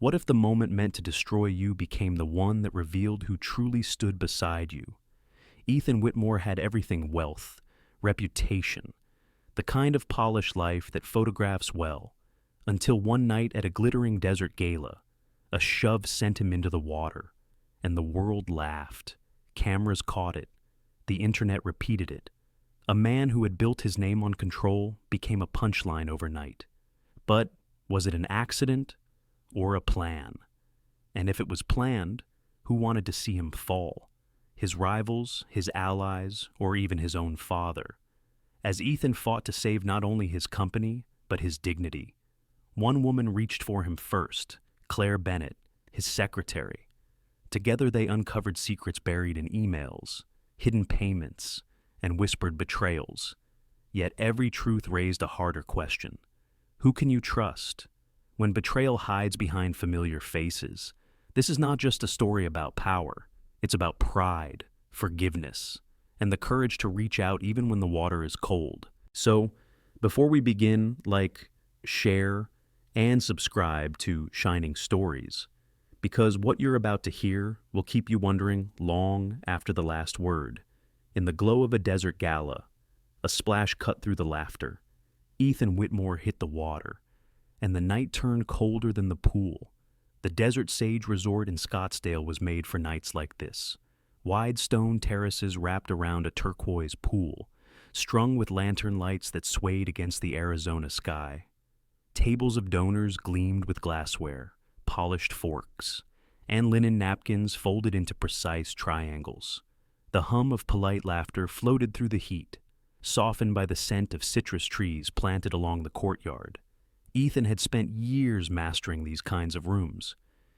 What if the moment meant to destroy you became the one that revealed who truly stood beside you? Ethan Whitmore had everything: wealth, reputation, the kind of polished life that photographs well, until one night at a glittering desert gala, a shove sent him into the water, and the world laughed. Cameras caught it. The internet repeated it. A man who had built his name on control became a punchline overnight. But was it an accident or a plan? And if it was planned, who wanted to see him fall? His rivals, his allies, or even his own father? As Ethan fought to save not only his company, but his dignity, one woman reached for him first, Claire Bennett, his secretary. Together they uncovered secrets buried in emails, hidden payments, and whispered betrayals. Yet every truth raised a harder question. Who can you trust? When betrayal hides behind familiar faces, this is not just a story about power. It's about pride, forgiveness, and the courage to reach out even when the water is cold. So, before we begin, like, share, and subscribe to Shining Stories, because what you're about to hear will keep you wondering long after the last word. In the glow of a desert gala, a splash cut through the laughter. Ethan Whitmore hit the water, and the night turned colder than the pool. The Desert Sage Resort in Scottsdale was made for nights like this. Wide stone terraces wrapped around a turquoise pool, strung with lantern lights that swayed against the Arizona sky. Tables of donors gleamed with glassware, polished forks, and linen napkins folded into precise triangles. The hum of polite laughter floated through the heat, softened by the scent of citrus trees planted along the courtyard. Ethan had spent years mastering these kinds of rooms.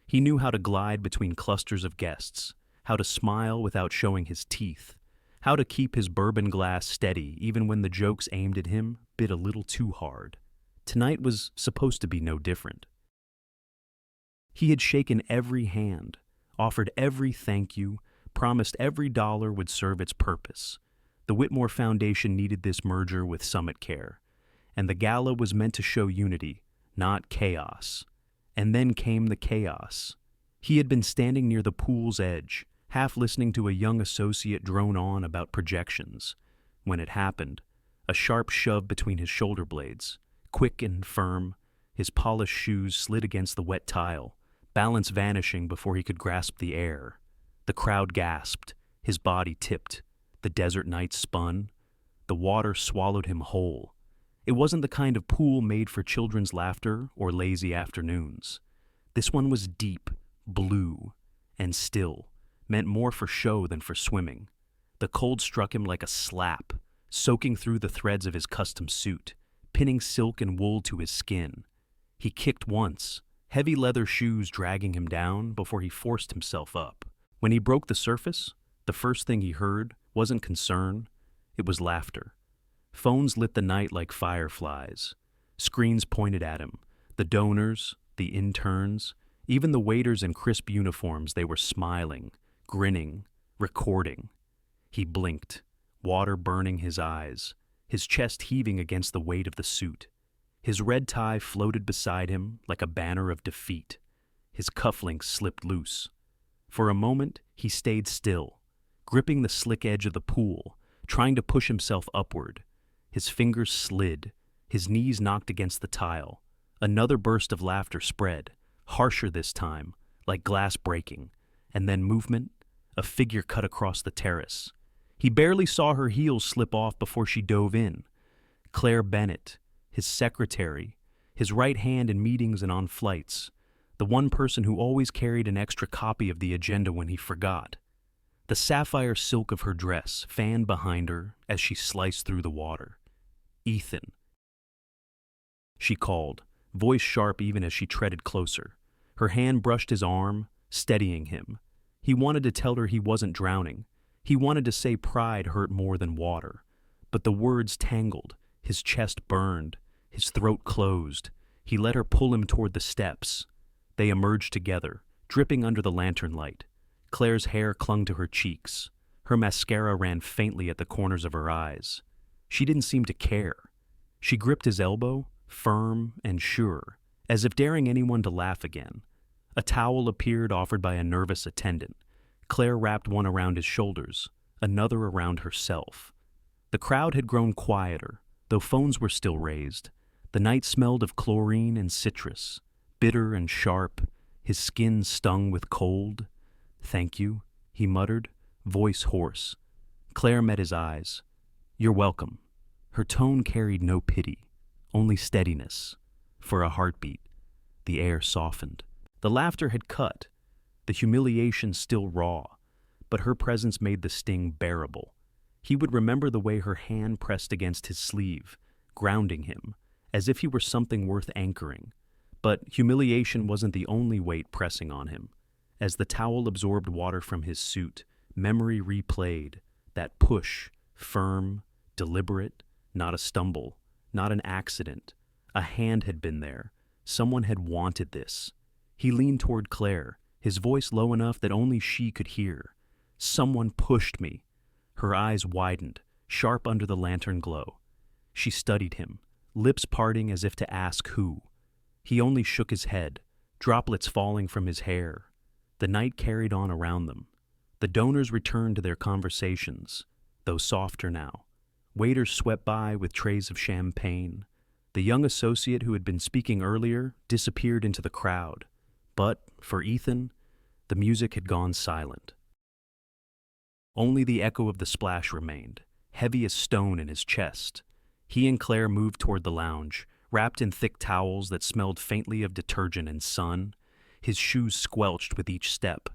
He knew how to glide between clusters of guests, how to smile without showing his teeth, how to keep his bourbon glass steady even when the jokes aimed at him bit a little too hard. Tonight was supposed to be no different. He had shaken every hand, offered every thank you, promised every dollar would serve its purpose. The Whitmore Foundation needed this merger with Summit Care, and the gala was meant to show unity, not chaos. And then came the chaos. He had been standing near the pool's edge, half listening to a young associate drone on about projections. When it happened, a sharp shove between his shoulder blades. Quick and firm, his polished shoes slid against the wet tile, balance vanishing before he could grasp the air. The crowd gasped, his body tipped, the desert night spun. The water swallowed him whole. It wasn't the kind of pool made for children's laughter or lazy afternoons. This one was deep, blue, and still, meant more for show than for swimming. The cold struck him like a slap, soaking through the threads of his custom suit, pinning silk and wool to his skin. He kicked once, heavy leather shoes dragging him down before he forced himself up. When he broke the surface, the first thing he heard wasn't concern, it was laughter. Phones lit the night like fireflies. Screens pointed at him. The donors, the interns, even the waiters in crisp uniforms, they were smiling, grinning, recording. He blinked, water burning his eyes, his chest heaving against the weight of the suit. His red tie floated beside him like a banner of defeat. His cufflinks slipped loose. For a moment, he stayed still, gripping the slick edge of the pool, trying to push himself upward. His fingers slid, his knees knocked against the tile. Another burst of laughter spread, harsher this time, like glass breaking, and then movement, a figure cut across the terrace. He barely saw her heels slip off before she dove in. Claire Bennett, his secretary, his right hand in meetings and on flights, the one person who always carried an extra copy of the agenda when he forgot. The sapphire silk of her dress fanned behind her as she sliced through the water. "Ethan," she called, voice sharp even as she treaded closer. Her hand brushed his arm, steadying him. He wanted to tell her he wasn't drowning. He wanted to say pride hurt more than water. But the words tangled, his chest burned, his throat closed. He let her pull him toward the steps. They emerged together, dripping under the lantern light. Claire's hair clung to her cheeks. Her mascara ran faintly at the corners of her eyes. She didn't seem to care. She gripped his elbow, firm and sure, as if daring anyone to laugh again. A towel appeared, offered by a nervous attendant. Claire wrapped one around his shoulders, another around herself. The crowd had grown quieter, though phones were still raised. The night smelled of chlorine and citrus, bitter and sharp. His skin stung with cold. "Thank you," he muttered, voice hoarse. Claire met his eyes. "You're welcome." Her tone carried no pity, only steadiness. For a heartbeat, the air softened. The laughter had cut, the humiliation still raw, but her presence made the sting bearable. He would remember the way her hand pressed against his sleeve, grounding him, as if he were something worth anchoring. But humiliation wasn't the only weight pressing on him. As the towel absorbed water from his suit, memory replayed, that push, firm, deliberate, not a stumble, not an accident. A hand had been there. Someone had wanted this. He leaned toward Claire, his voice low enough that only she could hear. "Someone pushed me." Her eyes widened, sharp under the lantern glow. She studied him, lips parting as if to ask who. He only shook his head, droplets falling from his hair. The night carried on around them. The donors returned to their conversations, though softer now. Waiters swept by with trays of champagne. The young associate who had been speaking earlier disappeared into the crowd. But, for Ethan, the music had gone silent. Only the echo of the splash remained, heavy as stone in his chest. He and Claire moved toward the lounge, wrapped in thick towels that smelled faintly of detergent and sun. His shoes squelched with each step.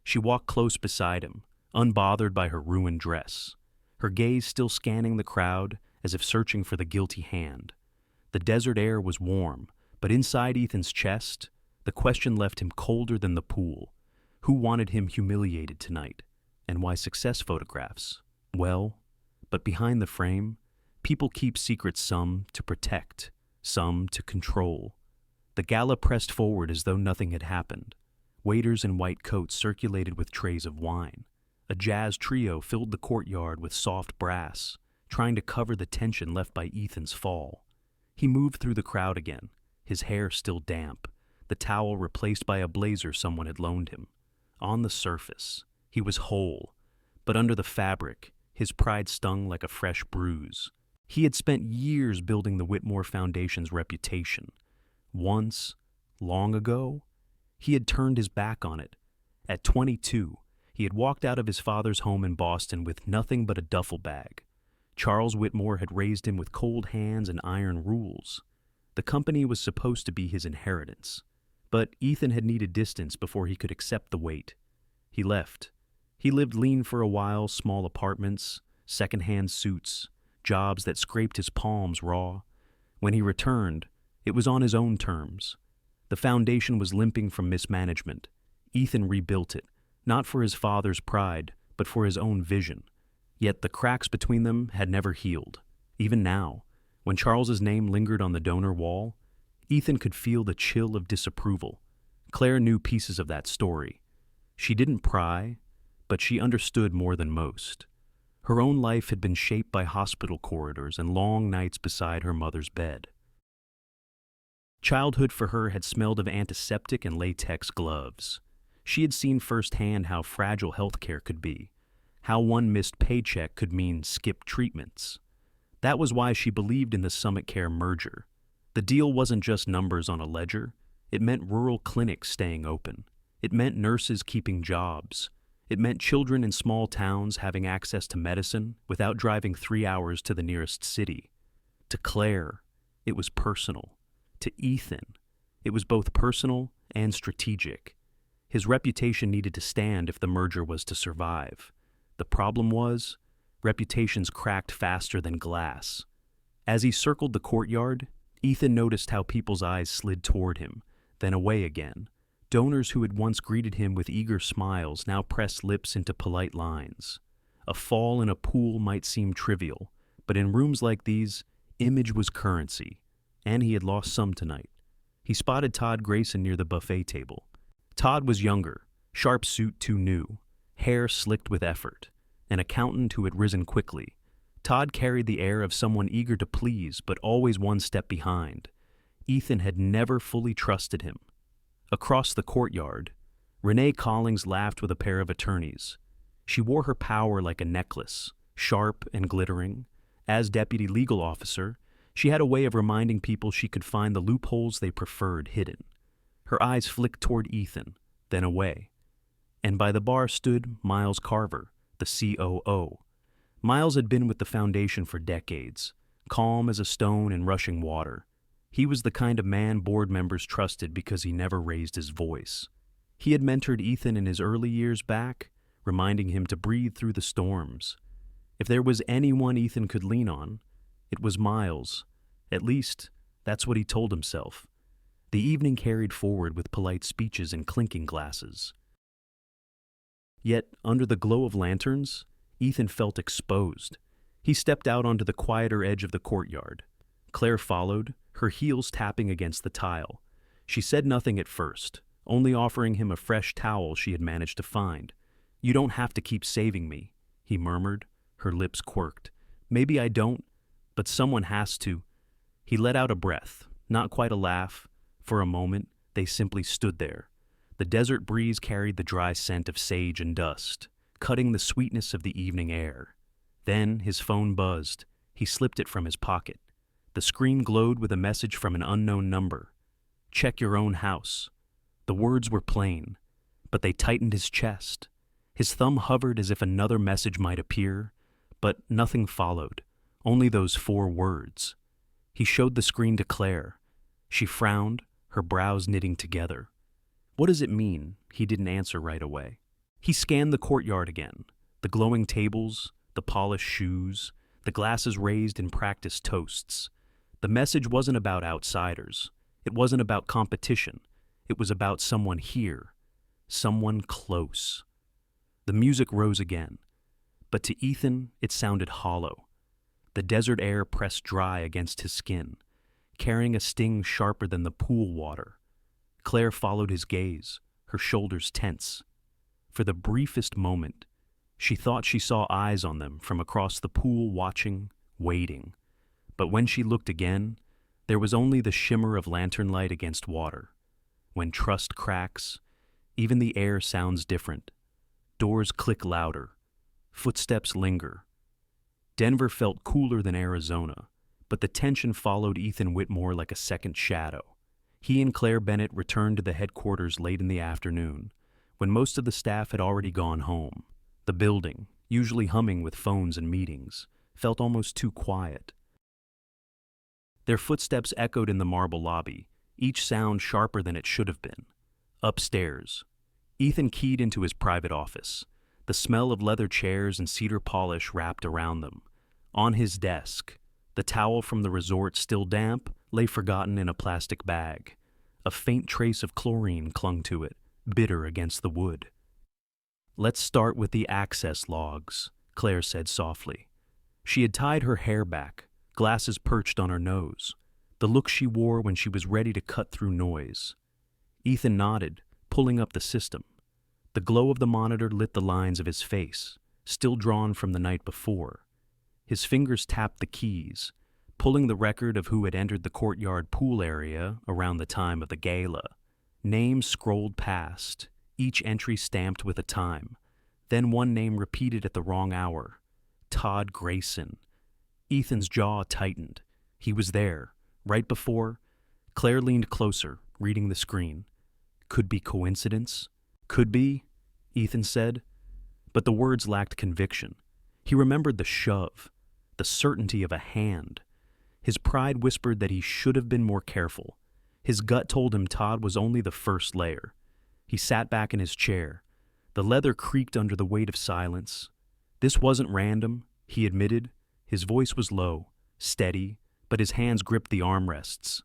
She walked close beside him, unbothered by her ruined dress, her gaze still scanning the crowd as if searching for the guilty hand. The desert air was warm, but inside Ethan's chest, the question left him colder than the pool. Who wanted him humiliated tonight? And why success photographs? Well, but behind the frame, people keep secrets, some to protect, some to control. The gala pressed forward as though nothing had happened. Waiters in white coats circulated with trays of wine. A jazz trio filled the courtyard with soft brass, trying to cover the tension left by Ethan's fall. He moved through the crowd again, his hair still damp, the towel replaced by a blazer someone had loaned him. On the surface, he was whole, but under the fabric, his pride stung like a fresh bruise. He had spent years building the Whitmore Foundation's reputation. Once, long ago, he had turned his back on it. At 22, he had walked out of his father's home in Boston with nothing but a duffel bag. Charles Whitmore had raised him with cold hands and iron rules. The company was supposed to be his inheritance. But Ethan had needed distance before he could accept the weight. He left. He lived lean for a while, small apartments, second-hand suits, jobs that scraped his palms raw. When he returned, it was on his own terms. The foundation was limping from mismanagement. Ethan rebuilt it, not for his father's pride, but for his own vision. Yet the cracks between them had never healed. Even now, when Charles's name lingered on the donor wall, Ethan could feel the chill of disapproval. Claire knew pieces of that story. She didn't pry, but she understood more than most. Her own life had been shaped by hospital corridors and long nights beside her mother's bed. Childhood for her had smelled of antiseptic and latex gloves. She had seen firsthand how fragile healthcare could be, how one missed paycheck could mean skipped treatments. That was why she believed in the Summit Care merger. The deal wasn't just numbers on a ledger. It meant rural clinics staying open. It meant nurses keeping jobs. It meant children in small towns having access to medicine without driving 3 hours to the nearest city. To Claire, it was personal. To Ethan, it was both personal and strategic. His reputation needed to stand if the merger was to survive. The problem was, reputations cracked faster than glass. As he circled the courtyard, Ethan noticed how people's eyes slid toward him, then away again. Donors who had once greeted him with eager smiles now pressed lips into polite lines. A fall in a pool might seem trivial, but in rooms like these, image was currency, and he had lost some tonight. He spotted Todd Grayson near the buffet table. Todd was younger, sharp suit too new, hair slicked with effort, an accountant who had risen quickly. Todd carried the air of someone eager to please, but always one step behind. Ethan had never fully trusted him. Across the courtyard, Renee Collings laughed with a pair of attorneys. She wore her power like a necklace, sharp and glittering. As deputy legal officer, she had a way of reminding people she could find the loopholes they preferred hidden. Her eyes flicked toward Ethan, then away. And by the bar stood Miles Carver, the COO. Miles had been with the foundation for decades, calm as a stone in rushing water. He was the kind of man board members trusted because he never raised his voice. He had mentored Ethan in his early years back, reminding him to breathe through the storms. If there was anyone Ethan could lean on, it was Miles. At least, that's what he told himself. The evening carried forward with polite speeches and clinking glasses. Yet, under the glow of lanterns, Ethan felt exposed. He stepped out onto the quieter edge of the courtyard. Claire followed, her heels tapping against the tile. She said nothing at first, only offering him a fresh towel she had managed to find. "You don't have to keep saving me," he murmured, her lips quirked. "Maybe I don't, but someone has to." He let out a breath, not quite a laugh. For a moment, they simply stood there. The desert breeze carried the dry scent of sage and dust, cutting the sweetness of the evening air. Then his phone buzzed. He slipped it from his pocket. The screen glowed with a message from an unknown number. "Check your own house." The words were plain, but they tightened his chest. His thumb hovered as if another message might appear, but nothing followed, only those 4 words. He showed the screen to Claire. She frowned, her brows knitting together. "What does it mean?" He didn't answer right away. He scanned the courtyard again, the glowing tables, the polished shoes, the glasses raised in practiced toasts. The message wasn't about outsiders. It wasn't about competition. It was about someone here, someone close. The music rose again, but to Ethan it sounded hollow. The desert air pressed dry against his skin, carrying a sting sharper than the pool water. Claire followed his gaze, her shoulders tense. For the briefest moment, she thought she saw eyes on them from across the pool, watching, waiting. But when she looked again, there was only the shimmer of lantern light against water. When trust cracks, even the air sounds different. Doors click louder. Footsteps linger. Denver felt cooler than Arizona, but the tension followed Ethan Whitmore like a second shadow. He and Claire Bennett returned to the headquarters late in the afternoon, when most of the staff had already gone home. The building, usually humming with phones and meetings, felt almost too quiet. Their footsteps echoed in the marble lobby, each sound sharper than it should have been. Upstairs, Ethan keyed into his private office. The smell of leather chairs and cedar polish wrapped around them. On his desk, the towel from the resort, still damp, lay forgotten in a plastic bag. A faint trace of chlorine clung to it, bitter against the wood. "Let's start with the access logs," Claire said softly. She had tied her hair back, glasses perched on her nose, the look she wore when she was ready to cut through noise. Ethan nodded, pulling up the system. The glow of the monitor lit the lines of his face, still drawn from the night before. His fingers tapped the keys, pulling the record of who had entered the courtyard pool area around the time of the gala. Names scrolled past, each entry stamped with a time. Then one name repeated at the wrong hour. Todd Grayson. Ethan's jaw tightened. He was there, right before. Claire leaned closer, reading the screen. "Could be coincidence. Could be," Ethan said. But the words lacked conviction. He remembered the shove, the certainty of a hand. His pride whispered that he should have been more careful. His gut told him Todd was only the first layer. He sat back in his chair. The leather creaked under the weight of silence. "This wasn't random," he admitted. His voice was low, steady, but his hands gripped the armrests.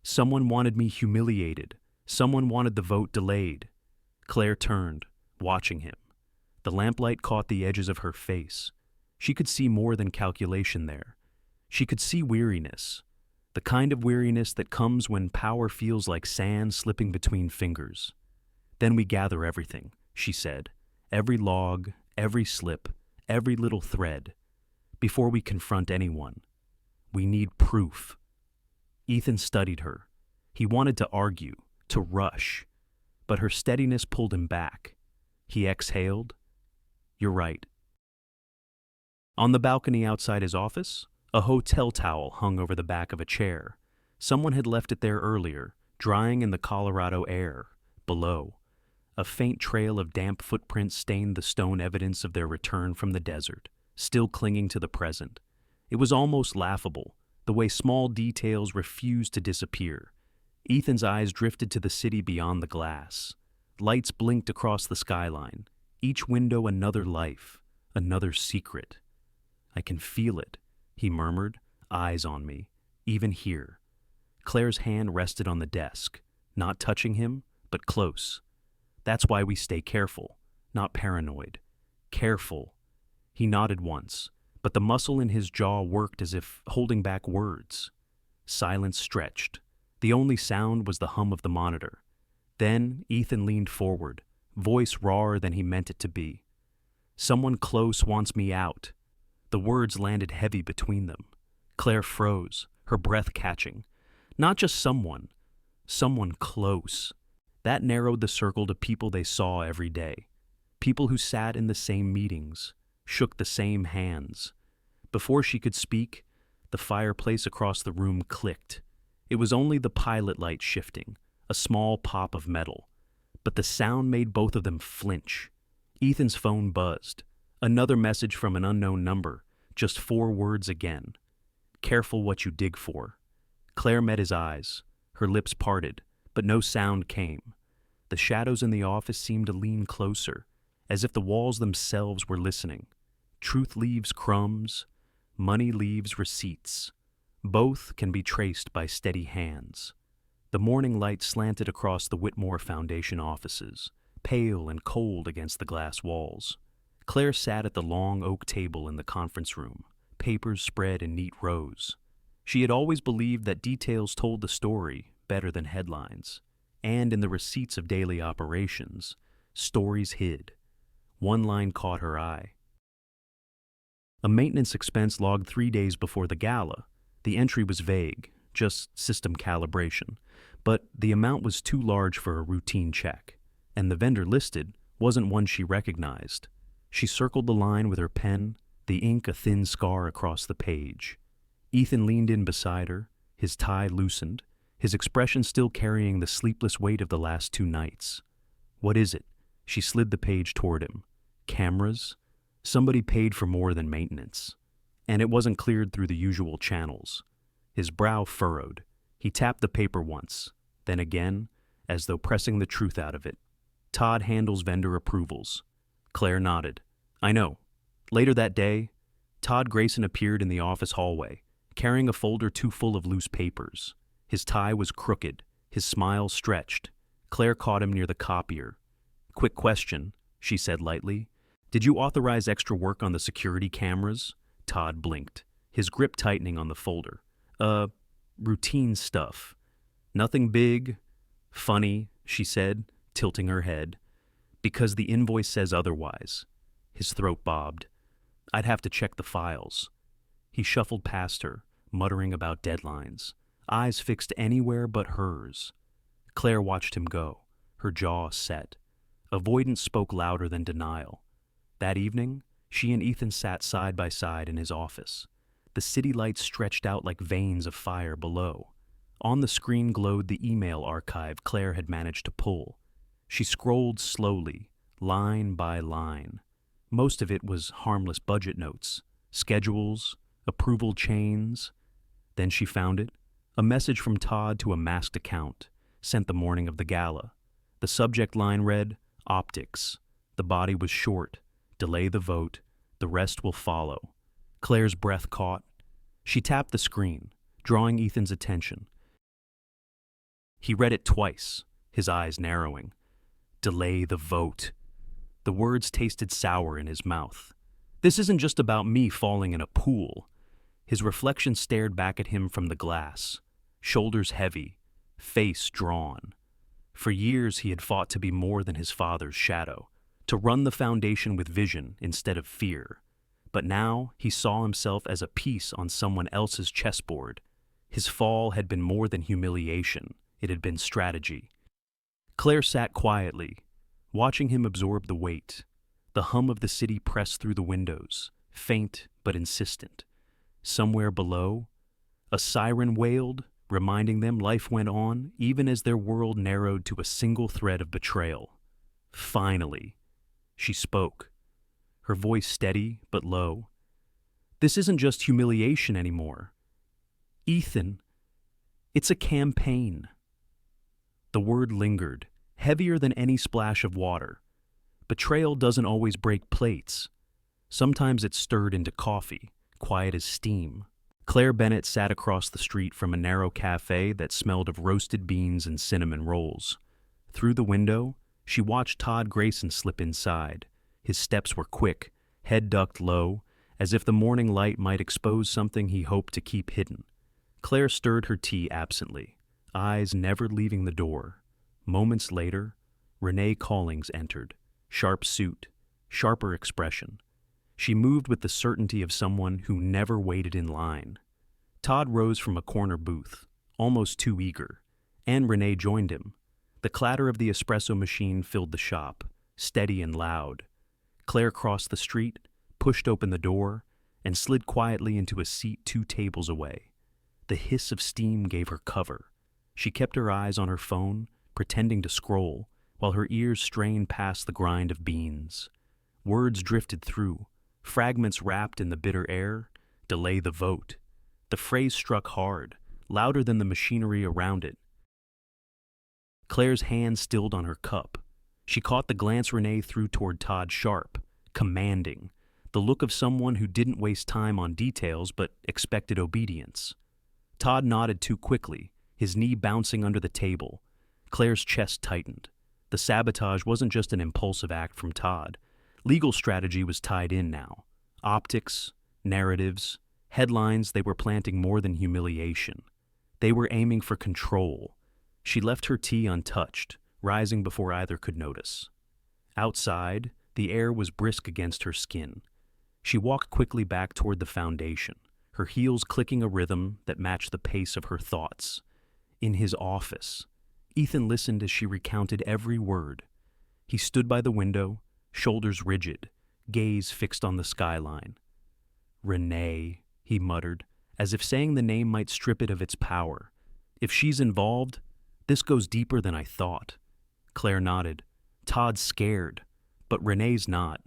"Someone wanted me humiliated. Someone wanted the vote delayed." Claire turned, watching him. The lamplight caught the edges of her face. She could see more than calculation there. She could see weariness, the kind of weariness that comes when power feels like sand slipping between fingers. "Then we gather everything," she said. "Every log, every slip, every little thread. Before we confront anyone, we need proof." Ethan studied her. He wanted to argue, to rush. but her steadiness pulled him back. He exhaled. "You're right." On the balcony outside his office, a hotel towel hung over the back of a chair. Someone had left it there earlier, drying in the Colorado air. Below, a faint trail of damp footprints stained the stone evidence of their return from the desert, still clinging to the present. It was almost laughable, the way small details refused to disappear. Ethan's eyes drifted to the city beyond the glass. Lights blinked across the skyline, each window another life, another secret. "I can feel it," he murmured, eyes on me, "even here." Claire's hand rested on the desk, not touching him, but close. "That's why we stay careful, not paranoid. Careful." He nodded once, but the muscle in his jaw worked as if holding back words. Silence stretched. The only sound was the hum of the monitor. Then Ethan leaned forward, voice rawer than he meant it to be. "Someone close wants me out." The words landed heavy between them. Claire froze, her breath catching. Not just someone close. That narrowed the circle to people they saw every day. People who sat in the same meetings, shook the same hands. Before she could speak, the fireplace across the room clicked. It was only the pilot light shifting, a small pop of metal. But the sound made both of them flinch. Ethan's phone buzzed. Another message from an unknown number, just 4 words again. "Careful what you dig for." Claire met his eyes. Her lips parted, but no sound came. The shadows in the office seemed to lean closer, as if the walls themselves were listening. Truth leaves crumbs, money leaves receipts. Both can be traced by steady hands. The morning light slanted across the Whitmore Foundation offices, pale and cold against the glass walls. Claire sat at the long oak table in the conference room, papers spread in neat rows. She had always believed that details told the story better than headlines, and in the receipts of daily operations, stories hid. One line caught her eye. A maintenance expense logged 3 days before the gala. The entry was vague, just system calibration, but the amount was too large for a routine check, and the vendor listed wasn't one she recognized. She circled the line with her pen, the ink a thin scar across the page. Ethan leaned in beside her, his tie loosened, his expression still carrying the sleepless weight of the last 2 nights. "What is it?" She slid the page toward him. "Cameras? Somebody paid for more than maintenance." And it wasn't cleared through the usual channels. His brow furrowed. He tapped the paper once, then again, as though pressing the truth out of it. "Todd handles vendor approvals." Claire nodded. "I know." Later that day, Todd Grayson appeared in the office hallway, carrying a folder too full of loose papers. His tie was crooked, his smile stretched. Claire caught him near the copier. "Quick question," she said lightly. "Did you authorize extra work on the security cameras?" Todd blinked, his grip tightening on the folder. Routine stuff. Nothing big, funny," she said, tilting her head. "Because the invoice says otherwise." His throat bobbed. "I'd have to check the files." He shuffled past her, muttering about deadlines, eyes fixed anywhere but hers. Claire watched him go, her jaw set. Avoidance spoke louder than denial. That evening, she and Ethan sat side by side in his office. The city lights stretched out like veins of fire below. On the screen glowed the email archive Claire had managed to pull. She scrolled slowly, line by line. Most of it was harmless budget notes, schedules, approval chains. Then she found it, a message from Todd to a masked account, sent the morning of the gala. The subject line read, "Optics." The body was short, "Delay the vote, the rest will follow." Claire's breath caught. She tapped the screen, drawing Ethan's attention. He read it twice, his eyes narrowing. "Delay the vote." The words tasted sour in his mouth. "This isn't just about me falling in a pool." His reflection stared back at him from the glass, shoulders heavy, face drawn. For years he had fought to be more than his father's shadow, to run the foundation with vision instead of fear. But now he saw himself as a piece on someone else's chessboard. His fall had been more than humiliation, it had been strategy. Claire sat quietly, watching him absorb the weight. The hum of the city pressed through the windows, faint but insistent. Somewhere below, a siren wailed, reminding them life went on even as their world narrowed to a single thread of betrayal. Finally, she spoke, her voice steady but low. This isn't just humiliation anymore. Ethan, it's a campaign. The word lingered, heavier than any splash of water. Betrayal doesn't always break plates. Sometimes it's stirred into coffee, quiet as steam. Claire Bennett sat across the street from a narrow cafe that smelled of roasted beans and cinnamon rolls. Through the window, she watched Todd Grayson slip inside. His steps were quick, head ducked low, as if the morning light might expose something he hoped to keep hidden. Claire stirred her tea absently, eyes never leaving the door. Moments later, Renee Callings entered, sharp suit, sharper expression. She moved with the certainty of someone who never waited in line. Todd rose from a corner booth, almost too eager, and Renee joined him. The clatter of the espresso machine filled the shop, steady and loud. Claire crossed the street, pushed open the door, and slid quietly into a seat 2 tables away. The hiss of steam gave her cover. She kept her eyes on her phone, pretending to scroll, while her ears strained past the grind of beans. Words drifted through, fragments wrapped in the bitter air. Delay the vote. The phrase struck hard, louder than the machinery around it. Claire's hand stilled on her cup. She caught the glance Renee threw toward Todd sharp, commanding, the look of someone who didn't waste time on details but expected obedience. Todd nodded too quickly, his knee bouncing under the table. Claire's chest tightened. The sabotage wasn't just an impulsive act from Todd. Legal strategy was tied in now. Optics, narratives, headlines, they were planting more than humiliation. They were aiming for control. She left her tea untouched, rising before either could notice. Outside, the air was brisk against her skin. She walked quickly back toward the foundation, her heels clicking a rhythm that matched the pace of her thoughts. In his office, Ethan listened as she recounted every word. He stood by the window, shoulders rigid, gaze fixed on the skyline. Renee, he muttered, as if saying the name might strip it of its power. If she's involved, this goes deeper than I thought. Claire nodded. Todd's scared, but Renee's not.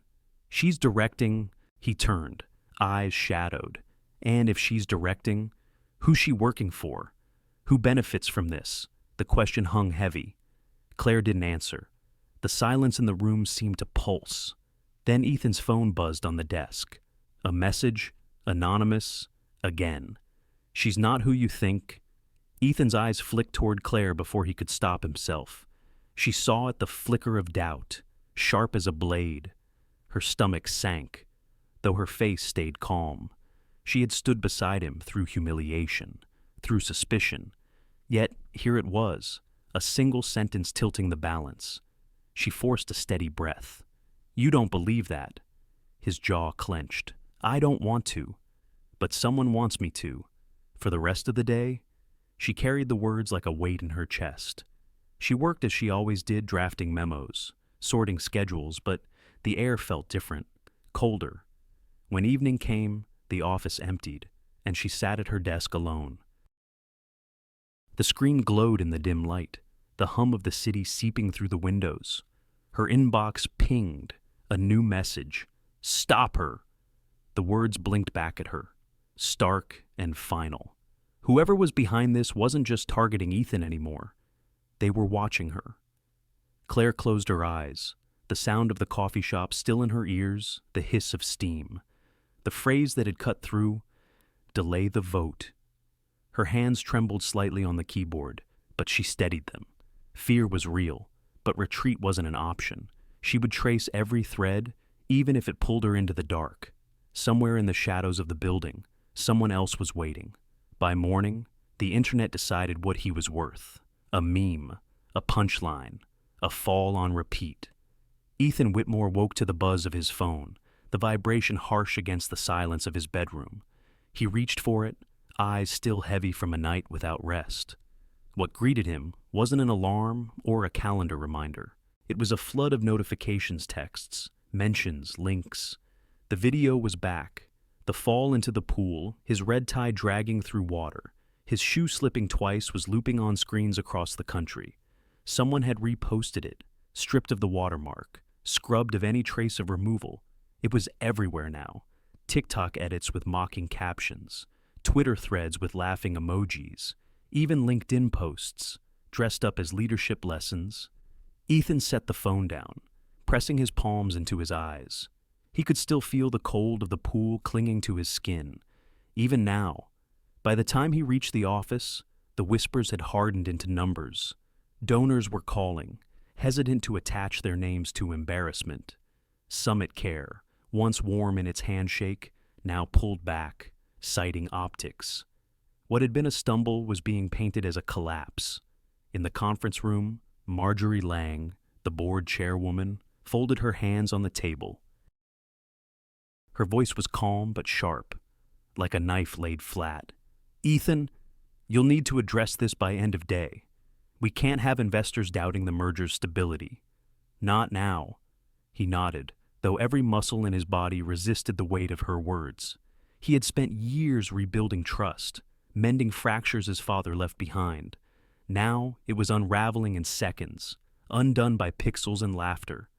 She's directing. He turned, eyes shadowed. And if she's directing, who's she working for? Who benefits from this? The question hung heavy. Claire didn't answer. The silence in the room seemed to pulse. Then Ethan's phone buzzed on the desk. A message, anonymous, again. She's not who you think. Ethan's eyes flicked toward Claire before he could stop himself. She saw it, the flicker of doubt, sharp as a blade. Her stomach sank, though her face stayed calm. She had stood beside him through humiliation, through suspicion. Yet here it was, a single sentence tilting the balance. She forced a steady breath. You don't believe that. His jaw clenched. I don't want to, but someone wants me to. For the rest of the day, she carried the words like a weight in her chest. She worked as she always did, drafting memos, sorting schedules, but the air felt different, colder. When evening came, the office emptied, and she sat at her desk alone. The screen glowed in the dim light, the hum of the city seeping through the windows. Her inbox pinged, a new message. Stop her! The words blinked back at her, stark and final. Whoever was behind this wasn't just targeting Ethan anymore. They were watching her. Claire closed her eyes, the sound of the coffee shop still in her ears, the hiss of steam. The phrase that had cut through, delay the vote. Her hands trembled slightly on the keyboard, but she steadied them. Fear was real, but retreat wasn't an option. She would trace every thread, even if it pulled her into the dark. Somewhere in the shadows of the building, someone else was waiting. By morning, the internet decided what he was worth. A meme, a punchline, a fall on repeat. Ethan Whitmore woke to the buzz of his phone, the vibration harsh against the silence of his bedroom. He reached for it, eyes still heavy from a night without rest. What greeted him wasn't an alarm or a calendar reminder. It was a flood of notifications, texts, mentions, links. The video was back. The fall into the pool, his red tie dragging through water. His shoe slipping twice was looping on screens across the country. Someone had reposted it, stripped of the watermark, scrubbed of any trace of removal. It was everywhere now. TikTok edits with mocking captions, Twitter threads with laughing emojis, even LinkedIn posts, dressed up as leadership lessons. Ethan set the phone down, pressing his palms into his eyes. He could still feel the cold of the pool clinging to his skin. Even now, by the time he reached the office, the whispers had hardened into numbers. Donors were calling, hesitant to attach their names to embarrassment. Summit Care, once warm in its handshake, now pulled back, citing optics. What had been a stumble was being painted as a collapse. In the conference room, Marjorie Lang, the board chairwoman, folded her hands on the table. Her voice was calm but sharp, like a knife laid flat. "Ethan, you'll need to address this by end of day. We can't have investors doubting the merger's stability. Not now." He nodded, though every muscle in his body resisted the weight of her words. He had spent years rebuilding trust, mending fractures his father left behind. Now it was unraveling in seconds, undone by pixels and laughter.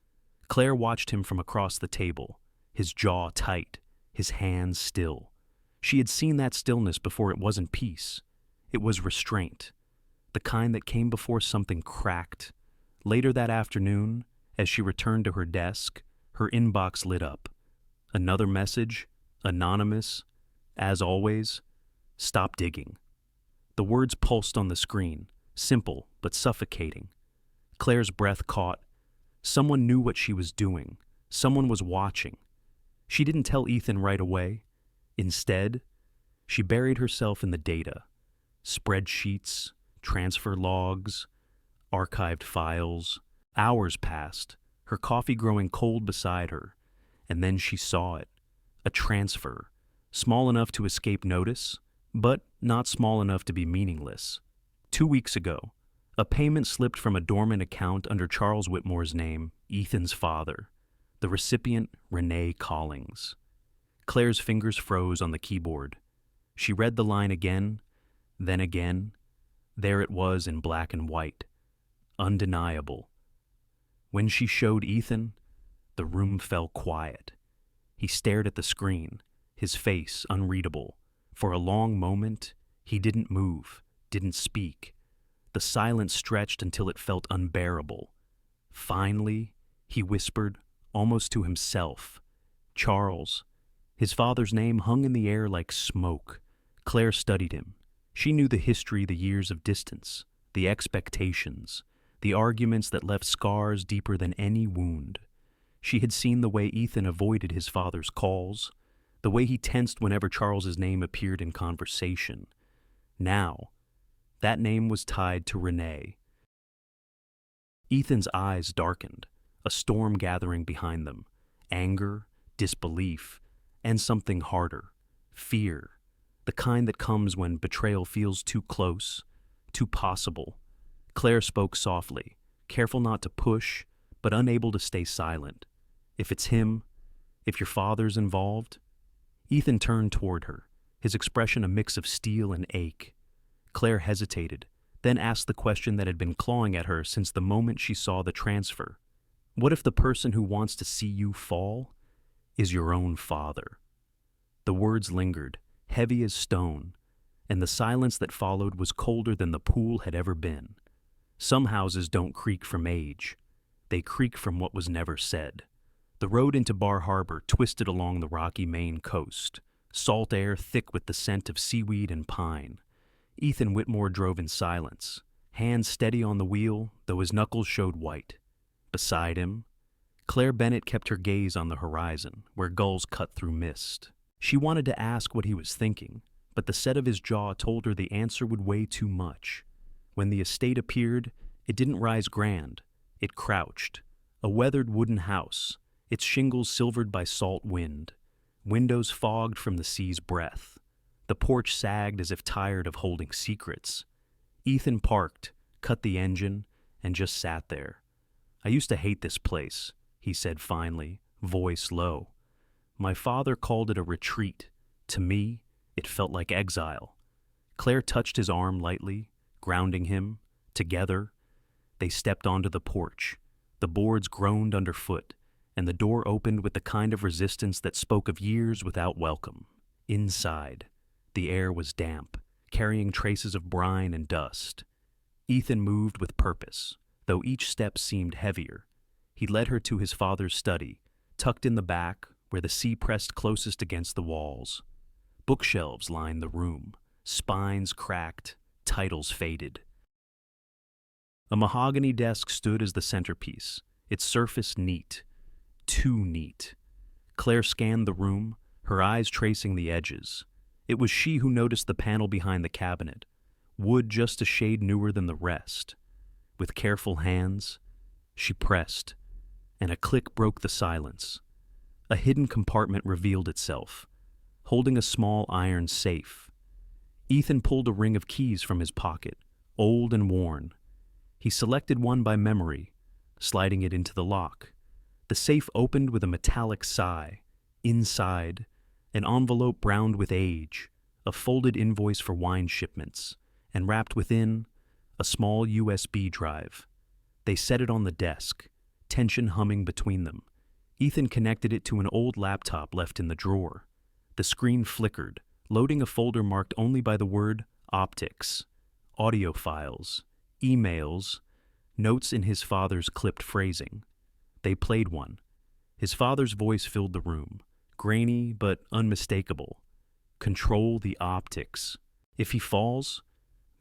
Claire watched him from across the table, his jaw tight, his hands still. She had seen that stillness before. It wasn't peace. It was restraint, the kind that came before something cracked. Later that afternoon, as she returned to her desk, her inbox lit up. Another message, anonymous, as always, "Stop digging." The words pulsed on the screen, simple but suffocating. Claire's breath caught. Someone knew what she was doing. Someone was watching. She didn't tell Ethan right away. Instead, she buried herself in the data. Spreadsheets, transfer logs, archived files. Hours passed, her coffee growing cold beside her, and then she saw it. A transfer, small enough to escape notice, but not small enough to be meaningless. 2 weeks ago, a payment slipped from a dormant account under Charles Whitmore's name, Ethan's father. The recipient, Renee Collings. Claire's fingers froze on the keyboard. She read the line again, then again. There it was in black and white. Undeniable. When she showed Ethan, the room fell quiet. He stared at the screen, his face unreadable. For a long moment, he didn't move, didn't speak. The silence stretched until it felt unbearable. Finally, he whispered, almost to himself, "Charles." His father's name hung in the air like smoke. Claire studied him. She knew the history, the years of distance, the expectations, the arguments that left scars deeper than any wound. She had seen the way Ethan avoided his father's calls, the way he tensed whenever Charles's name appeared in conversation. Now, that name was tied to Renee. Ethan's eyes darkened, a storm gathering behind them. Anger, disbelief, and something harder, fear, the kind that comes when betrayal feels too close, too possible. Claire spoke softly, careful not to push, but unable to stay silent. "If it's him, if your father's involved." Ethan turned toward her, his expression a mix of steel and ache. Claire hesitated, then asked the question that had been clawing at her since the moment she saw the transfer. "What if the person who wants to see you fall is your own father?" The words lingered, heavy as stone, and the silence that followed was colder than the pool had ever been. Some houses don't creak from age. They creak from what was never said. The road into Bar Harbor twisted along the rocky Maine coast, salt air thick with the scent of seaweed and pine. Ethan Whitmore drove in silence, hands steady on the wheel, though his knuckles showed white. Beside him, Claire Bennett kept her gaze on the horizon, where gulls cut through mist. She wanted to ask what he was thinking, but the set of his jaw told her the answer would weigh too much. When the estate appeared, it didn't rise grand. It crouched, a weathered wooden house, its shingles silvered by salt wind, windows fogged from the sea's breath. The porch sagged as if tired of holding secrets. Ethan parked, cut the engine, and just sat there. "I used to hate this place," he said finally, voice low. "My father called it a retreat. To me, it felt like exile." Claire touched his arm lightly, grounding him. Together, they stepped onto the porch. The boards groaned underfoot, and the door opened with the kind of resistance that spoke of years without welcome. Inside, the air was damp, carrying traces of brine and dust. Ethan moved with purpose, though each step seemed heavier. He led her to his father's study, tucked in the back, where the sea pressed closest against the walls. Bookshelves lined the room, spines cracked, titles faded. A mahogany desk stood as the centerpiece, its surface neat. Too neat. Claire scanned the room, her eyes tracing the edges. It was she who noticed the panel behind the cabinet, wood just a shade newer than the rest. With careful hands, she pressed, and a click broke the silence. A hidden compartment revealed itself, holding a small iron safe. Ethan pulled a ring of keys from his pocket, old and worn. He selected one by memory, sliding it into the lock. The safe opened with a metallic sigh. Inside, an envelope browned with age, a folded invoice for wine shipments, and wrapped within, a small USB drive. They set it on the desk, tension humming between them. Ethan connected it to an old laptop left in the drawer. The screen flickered, loading a folder marked only by the word optics, audio files, emails, notes in his father's clipped phrasing. They played one. His father's voice filled the room, grainy but unmistakable. "Control the optics. If he falls,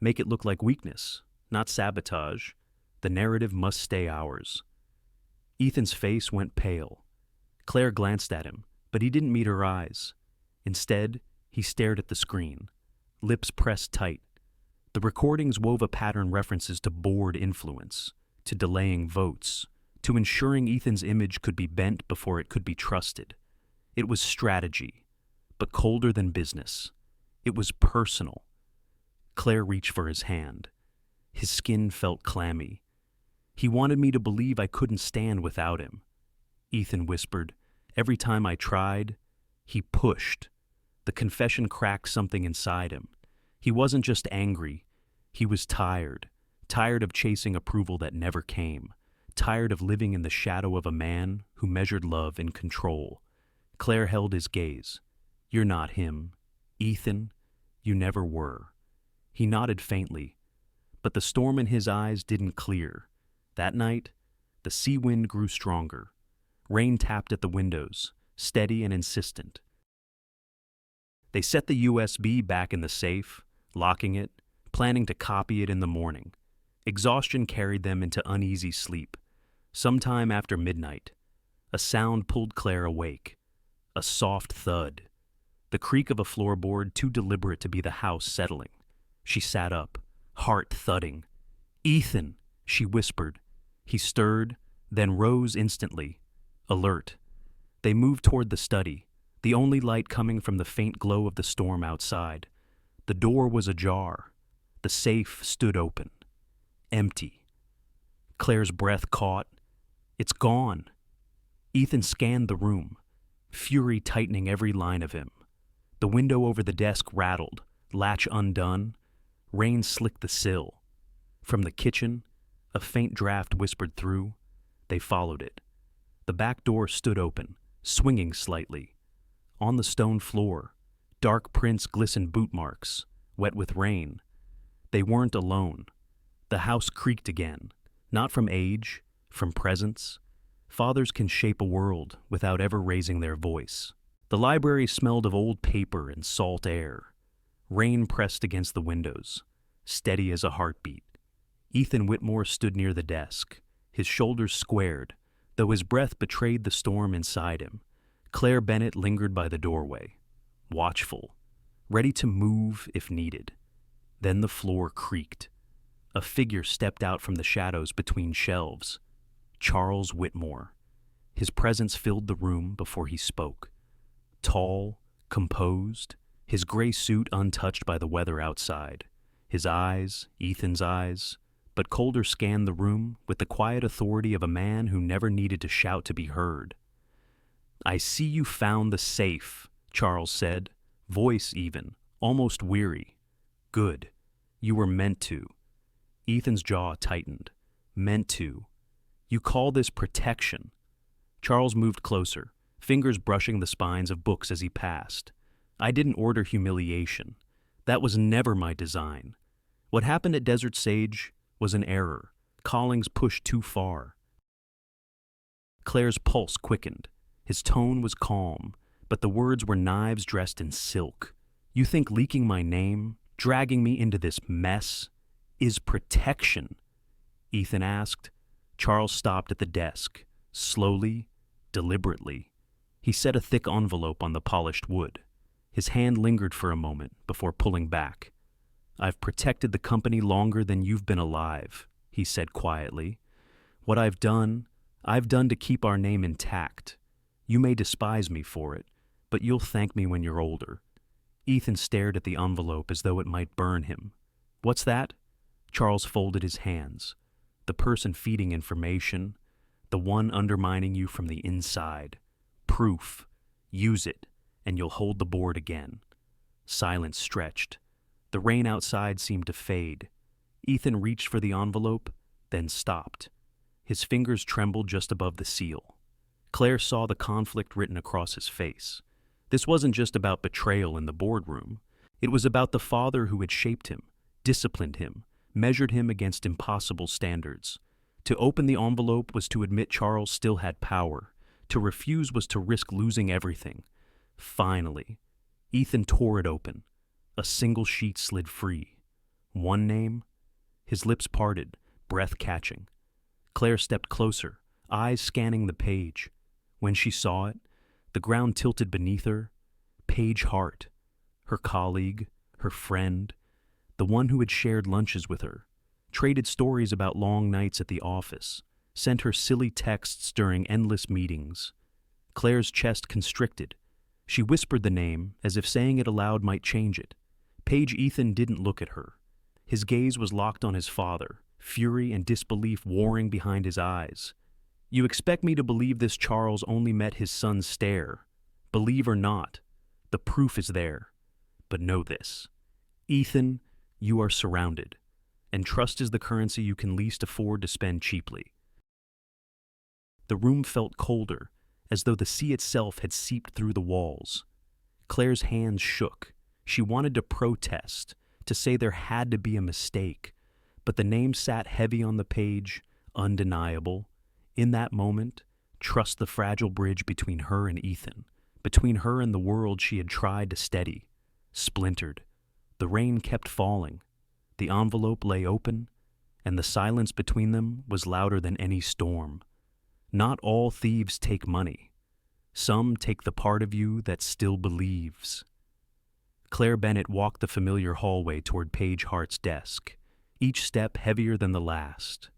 make it look like weakness, not sabotage. The narrative must stay ours." Ethan's face went pale. Claire glanced at him, but he didn't meet her eyes. Instead, he stared at the screen, lips pressed tight. The recordings wove a pattern references to board influence, to delaying votes, to ensuring Ethan's image could be bent before it could be trusted. It was strategy, but colder than business. It was personal. Claire reached for his hand. His skin felt clammy. "He wanted me to believe I couldn't stand without him," Ethan whispered. "Every time I tried, he pushed." The confession cracked something inside him. He wasn't just angry. He was tired. Tired of chasing approval that never came. Tired of living in the shadow of a man who measured love in control. Claire held his gaze. "You're not him. Ethan, you never were." He nodded faintly, but the storm in his eyes didn't clear. That night, the sea wind grew stronger. Rain tapped at the windows, steady and insistent. They set the USB back in the safe, locking it, planning to copy it in the morning. Exhaustion carried them into uneasy sleep. Sometime after midnight, a sound pulled Claire awake. A soft thud. The creak of a floorboard too deliberate to be the house settling. She sat up, heart thudding. "Ethan," she whispered. He stirred, then rose instantly, alert. They moved toward the study, the only light coming from the faint glow of the storm outside. The door was ajar. The safe stood open. Empty. Claire's breath caught. "It's gone." Ethan scanned the room, fury tightening every line of him. The window over the desk rattled, latch undone. Rain slicked the sill. From the kitchen, a faint draft whispered through. They followed it. The back door stood open, swinging slightly. On the stone floor, dark prints glistened boot marks, wet with rain. They weren't alone. The house creaked again, not from age, from presence. Fathers can shape a world without ever raising their voice. The library smelled of old paper and salt air. Rain pressed against the windows, steady as a heartbeat. Ethan Whitmore stood near the desk, his shoulders squared, though his breath betrayed the storm inside him. Claire Bennett lingered by the doorway, watchful, ready to move if needed. Then the floor creaked. A figure stepped out from the shadows between shelves. Charles Whitmore. His presence filled the room before he spoke. Tall, composed, his gray suit untouched by the weather outside. His eyes, Ethan's eyes, but Calder scanned the room with the quiet authority of a man who never needed to shout to be heard. "I see you found the safe," Charles said, voice even, almost weary. "Good. You were meant to." Ethan's jaw tightened. "Meant to. You call this protection?" Charles moved closer, fingers brushing the spines of books as he passed. "I didn't order humiliation. That was never my design. What happened at Desert Sage was an error. Collings pushed too far." Claire's pulse quickened. His tone was calm, but the words were knives dressed in silk. "You think leaking my name, dragging me into this mess, is protection?" Ethan asked. Charles stopped at the desk, slowly, deliberately. He set a thick envelope on the polished wood. His hand lingered for a moment before pulling back. "I've protected the company longer than you've been alive," he said quietly. "What I've done to keep our name intact. You may despise me for it, but you'll thank me when you're older." Ethan stared at the envelope as though it might burn him. "What's that?" Charles folded his hands. "The person feeding information, the one undermining you from the inside. Proof. Use it, and you'll hold the board again." Silence stretched. The rain outside seemed to fade. Ethan reached for the envelope, then stopped. His fingers trembled just above the seal. Claire saw the conflict written across his face. This wasn't just about betrayal in the boardroom. It was about the father who had shaped him, disciplined him, measured him against impossible standards. To open the envelope was to admit Charles still had power. To refuse was to risk losing everything. Finally, Ethan tore it open. A single sheet slid free. One name? His lips parted, breath catching. Claire stepped closer, eyes scanning the page. When she saw it, the ground tilted beneath her. Paige Hart, her colleague, her friend, the one who had shared lunches with her, traded stories about long nights at the office, sent her silly texts during endless meetings. Claire's chest constricted. She whispered the name, as if saying it aloud might change it. Page Ethan didn't look at her. His gaze was locked on his father, fury and disbelief warring behind his eyes. "You expect me to believe this Charles only met his son's stare? Believe or not, the proof is there. But know this. Ethan, you are surrounded, and trust is the currency you can least afford to spend cheaply." The room felt colder, as though the sea itself had seeped through the walls. Claire's hands shook. She wanted to protest, to say there had to be a mistake, but the name sat heavy on the page, undeniable. In that moment, trust the fragile bridge between her and Ethan, between her and the world she had tried to steady, splintered. The rain kept falling. The envelope lay open, and the silence between them was louder than any storm. Not all thieves take money. Some take the part of you that still believes. Claire Bennett walked the familiar hallway toward Paige Hart's desk, each step heavier than the last.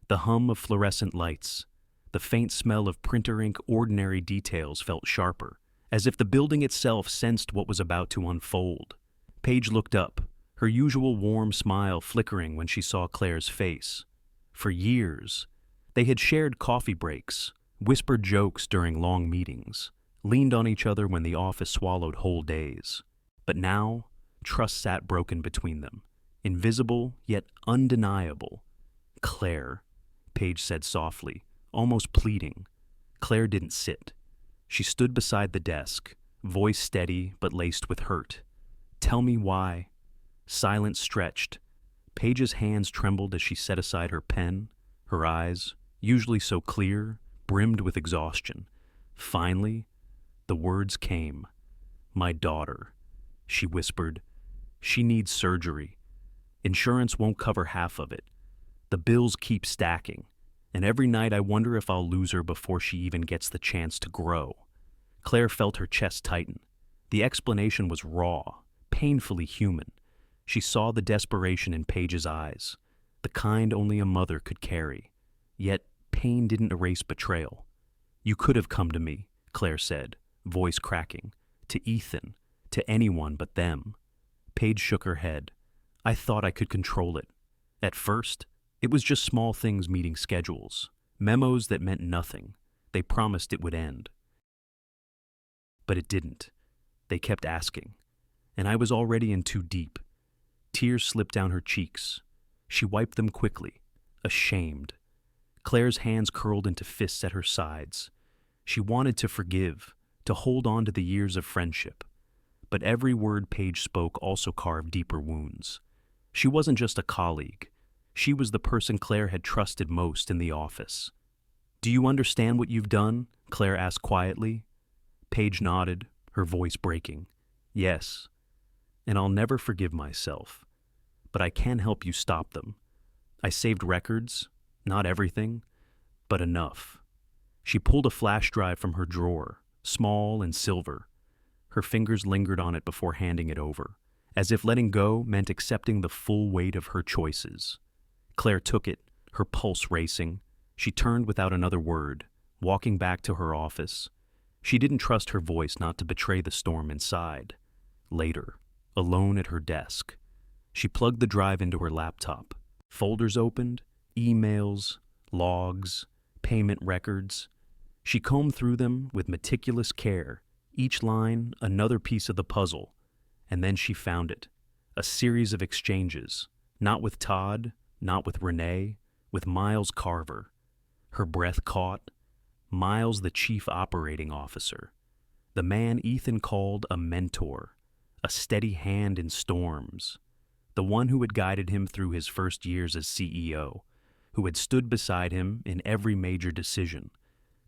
The hum of fluorescent lights, the faint smell of printer ink, ordinary details felt sharper, as if the building itself sensed what was about to unfold. Paige looked up, her usual warm smile flickering when she saw Claire's face. For years, they had shared coffee breaks, whispered jokes during long meetings, leaned on each other when the office swallowed whole days. But now, trust sat broken between them, invisible yet undeniable. "Claire," Paige said softly, almost pleading. Claire didn't sit. She stood beside the desk, voice steady but laced with hurt. "Tell me why." Silence stretched. Paige's hands trembled as she set aside her pen. Her eyes, usually so clear, brimmed with exhaustion. Finally, the words came. "My daughter," she whispered. "She needs surgery. Insurance won't cover half of it. The bills keep stacking, and every night I wonder if I'll lose her before she even gets the chance to grow." Claire felt her chest tighten. The explanation was raw, painfully human. She saw the desperation in Paige's eyes, the kind only a mother could carry. Yet pain didn't erase betrayal. "You could have come to me," Claire said, voice cracking. "To Ethan, to anyone but them." Paige shook her head. I thought I could control it. At first, it was just small things meeting schedules, memos that meant nothing. They promised it would end. But it didn't. They kept asking, and I was already in too deep. Tears slipped down her cheeks. She wiped them quickly, ashamed. Claire's hands curled into fists at her sides. She wanted to forgive, to hold on to the years of friendship. But every word Paige spoke also carved deeper wounds. She wasn't just a colleague. She was the person Claire had trusted most in the office. "Do you understand what you've done?" Claire asked quietly. Paige nodded, her voice breaking. "Yes, and I'll never forgive myself. But I can help you stop them. I saved records, not everything, but enough." She pulled a flash drive from her drawer, small and silver. Her fingers lingered on it before handing it over, as if letting go meant accepting the full weight of her choices. Claire took it, her pulse racing. She turned without another word, walking back to her office. She didn't trust her voice not to betray the storm inside. Later, alone at her desk, she plugged the drive into her laptop. Folders opened, emails, logs, payment records. She combed through them with meticulous care, each line another piece of the puzzle, and then she found it. A series of exchanges, not with Todd, not with Renee, with Miles Carver. Her breath caught. Miles, the chief operating officer. The man Ethan called a mentor, a steady hand in storms. The one who had guided him through his first years as CEO, who had stood beside him in every major decision.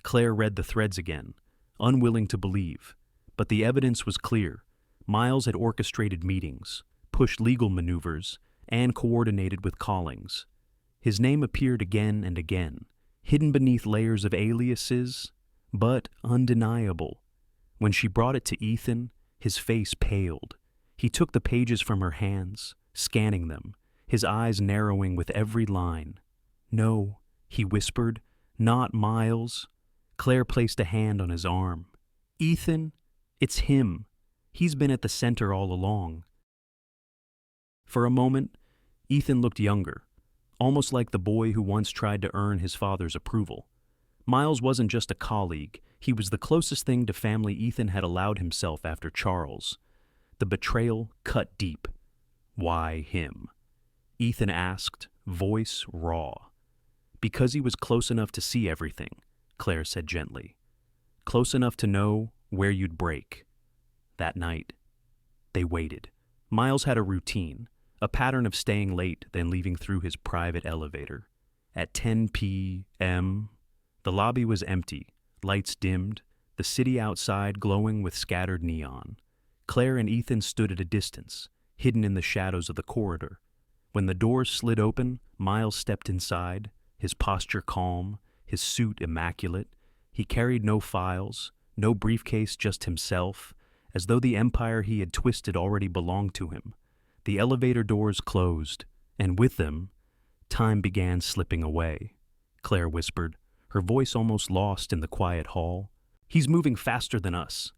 Claire read the threads again, unwilling to believe, but the evidence was clear. Miles had orchestrated meetings, pushed legal maneuvers, and coordinated with callings. His name appeared again and again, hidden beneath layers of aliases, but undeniable. When she brought it to Ethan, his face paled. He took the pages from her hands, scanning them, his eyes narrowing with every line. "No," he whispered, "not Miles." Claire placed a hand on his arm. "Ethan, it's him. He's been at the center all along." For a moment, Ethan looked younger, almost like the boy who once tried to earn his father's approval. Miles wasn't just a colleague, he was the closest thing to family Ethan had allowed himself after Charles. The betrayal cut deep. Why him? Ethan asked, voice raw. "Because he was close enough to see everything," Claire said gently. "Close enough to know where you'd break." That night, they waited. Miles had a routine, a pattern of staying late then leaving through his private elevator. At 10 p.m., the lobby was empty, lights dimmed, the city outside glowing with scattered neon. Claire and Ethan stood at a distance, hidden in the shadows of the corridor. When the doors slid open, Miles stepped inside, his posture calm, his suit immaculate. He carried no files, no briefcase, just himself, as though the empire he had twisted already belonged to him. The elevator doors closed, and with them, time began slipping away. Claire whispered, her voice almost lost in the quiet hall. "He's moving faster than us."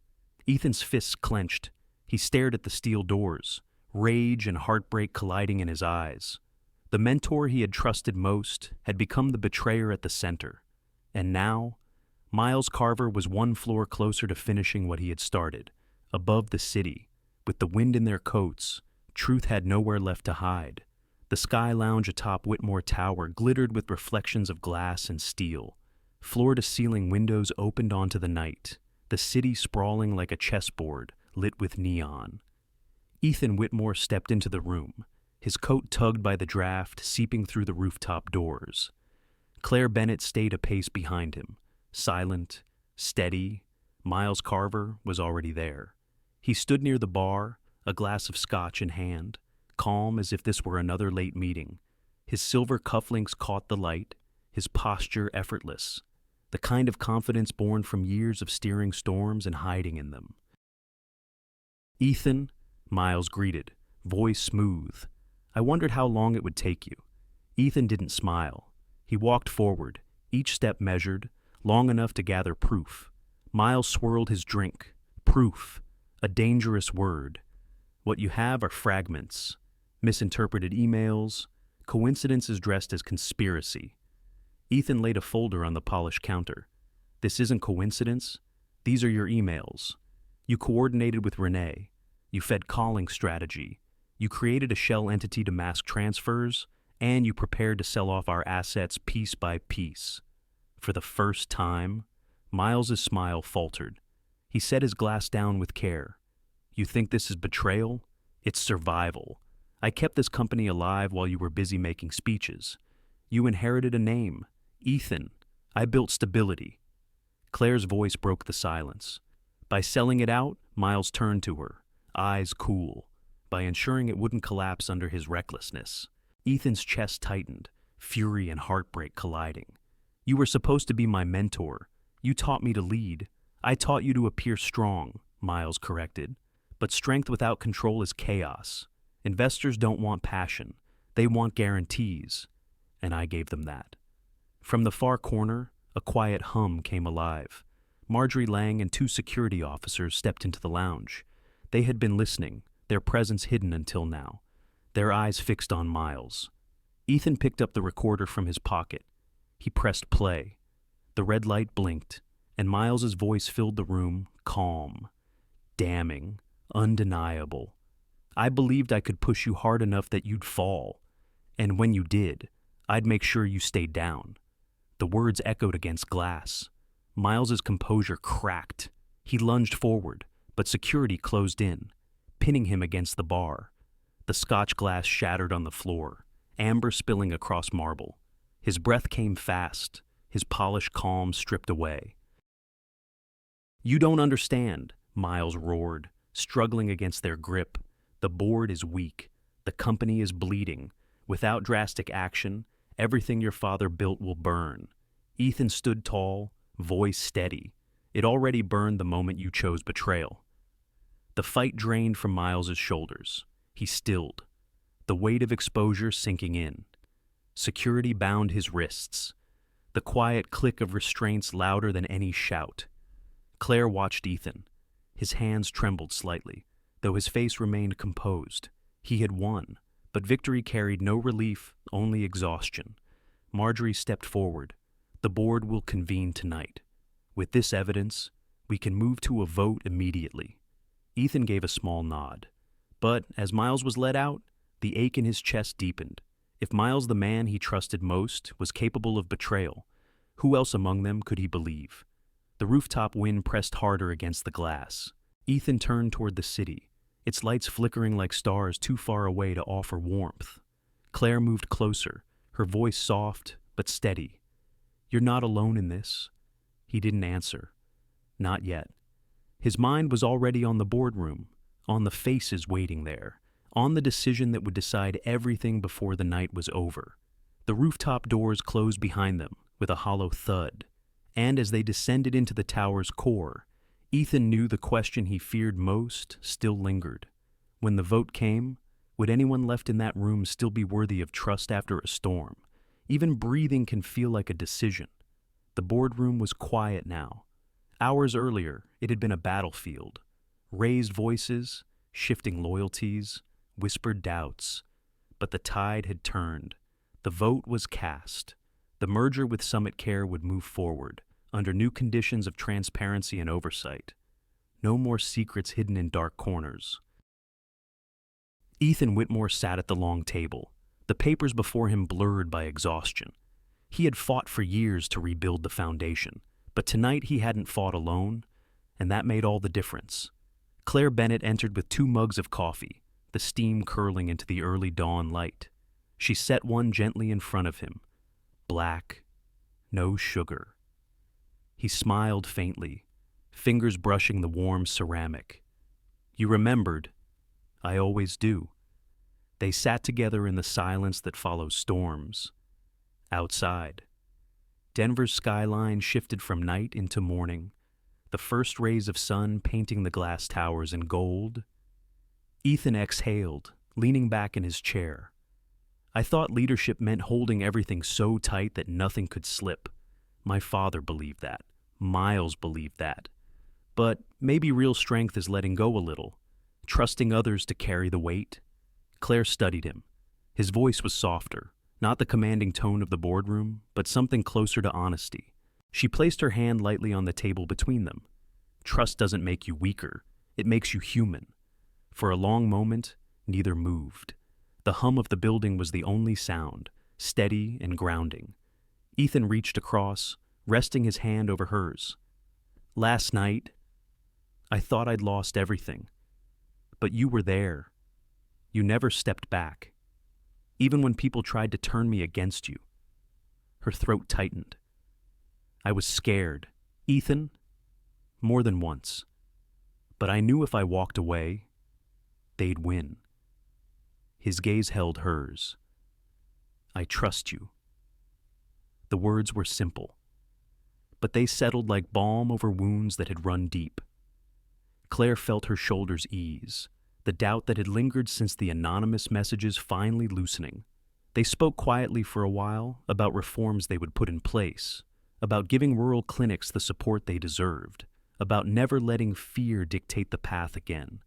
Ethan's fists clenched. He stared at the steel doors, rage and heartbreak colliding in his eyes. The mentor he had trusted most had become the betrayer at the center. And now, Miles Carver was one floor closer to finishing what he had started. Above the city, with the wind in their coats, truth had nowhere left to hide. The sky lounge atop Whitmore Tower glittered with reflections of glass and steel. Floor-to-ceiling windows opened onto the night, the city sprawling like a chessboard lit with neon. Ethan Whitmore stepped into the room, his coat tugged by the draft seeping through the rooftop doors. Claire Bennett stayed a pace behind him, silent, steady. Miles Carver was already there. He stood near the bar, a glass of scotch in hand, calm as if this were another late meeting. His silver cufflinks caught the light, his posture effortless, the kind of confidence born from years of steering storms and hiding in them. "Ethan," Miles greeted, voice smooth. "I wondered how long it would take you." Ethan didn't smile. He walked forward, each step measured, long enough to gather proof. Miles swirled his drink. Proof. A dangerous word. "What you have are fragments. misinterpreted emails, coincidences dressed as conspiracy. Ethan laid a folder on the polished counter. This isn't coincidence. These are your emails. You coordinated with Renee. You fed calling strategy. You created a shell entity to mask transfers, and you prepared to sell off our assets piece by piece. For the first time, Miles's smile faltered. He set his glass down with care. You think this is betrayal? It's survival. I kept this company alive while you were busy making speeches. You inherited a name, Ethan. I built stability. Claire's voice broke the silence. By selling it out, Miles turned to her, eyes cool. By ensuring it wouldn't collapse under his recklessness. Ethan's chest tightened, fury and heartbreak colliding. You were supposed to be my mentor. You taught me to lead. I taught you to appear strong, Miles corrected. But strength without control is chaos. Investors don't want passion. They want guarantees. And I gave them that. From the far corner, a quiet hum came alive. Marjorie Lang and two security officers stepped into the lounge. They had been listening, their presence hidden until now, their eyes fixed on Miles. Ethan picked up the recorder from his pocket. He pressed play. The red light blinked, and Miles's voice filled the room, calm, damning, undeniable. I believed I could push you hard enough that you'd fall, and when you did, I'd make sure you stayed down. The words echoed against glass. Miles's composure cracked. He lunged forward, but security closed in, pinning him against the bar. The Scotch glass shattered on the floor, amber spilling across marble. His breath came fast, his polished calm stripped away. You don't understand, Miles roared, struggling against their grip. The board is weak. The company is bleeding. Without drastic action, everything your father built will burn. Ethan stood tall, voice steady. It already burned the moment you chose betrayal. The fight drained from Miles's shoulders. He stilled, the weight of exposure sinking in. Security bound his wrists, the quiet click of restraints louder than any shout. Claire watched Ethan. His hands trembled slightly, though his face remained composed. He had won, but victory carried no relief, only exhaustion. Marjorie stepped forward. The board will convene tonight. With this evidence, we can move to a vote immediately. Ethan gave a small nod. But as Miles was let out, the ache in his chest deepened. If Miles, the man he trusted most, was capable of betrayal, who else among them could he believe? The rooftop wind pressed harder against the glass. Ethan turned toward the city, its lights flickering like stars too far away to offer warmth. Claire moved closer, her voice soft but steady. You're not alone in this. He didn't answer. Not yet. His mind was already on the boardroom, on the faces waiting there, on the decision that would decide everything before the night was over. The rooftop doors closed behind them with a hollow thud, and as they descended into the tower's core, Ethan knew the question he feared most still lingered. When the vote came, would anyone left in that room still be worthy of trust after a storm? Even breathing can feel like a decision. The boardroom was quiet now. Hours earlier, it had been a battlefield. Raised voices, shifting loyalties, whispered doubts. But the tide had turned. The vote was cast. The merger with Summit Care would move forward, under new conditions of transparency and oversight. No more secrets hidden in dark corners. Ethan Whitmore sat at the long table, the papers before him blurred by exhaustion. He had fought for years to rebuild the foundation, but tonight he hadn't fought alone, and that made all the difference. Claire Bennett entered with 2 mugs of coffee, the steam curling into the early dawn light. She set one gently in front of him. Black, no sugar. He smiled faintly, fingers brushing the warm ceramic. You remembered. I always do. They sat together in the silence that follows storms. Outside, Denver's skyline shifted from night into morning, the first rays of sun painting the glass towers in gold. Ethan exhaled, leaning back in his chair. I thought leadership meant holding everything so tight that nothing could slip. My father believed that. Miles believed that. But maybe real strength is letting go a little, trusting others to carry the weight. Claire studied him. His voice was softer, not the commanding tone of the boardroom, but something closer to honesty. She placed her hand lightly on the table between them. Trust doesn't make you weaker, it makes you human. For a long moment, neither moved. The hum of the building was the only sound, steady and grounding. Ethan reached across, resting his hand over hers. Last night, I thought I'd lost everything. But you were there. You never stepped back. Even when people tried to turn me against you. Her throat tightened. I was scared. Ethan, more than once. But I knew if I walked away, they'd win. His gaze held hers. I trust you. The words were simple, but they settled like balm over wounds that had run deep. Claire felt her shoulders ease, the doubt that had lingered since the anonymous messages finally loosening. They spoke quietly for a while about reforms they would put in place, about giving rural clinics the support they deserved, about never letting fear dictate the path again.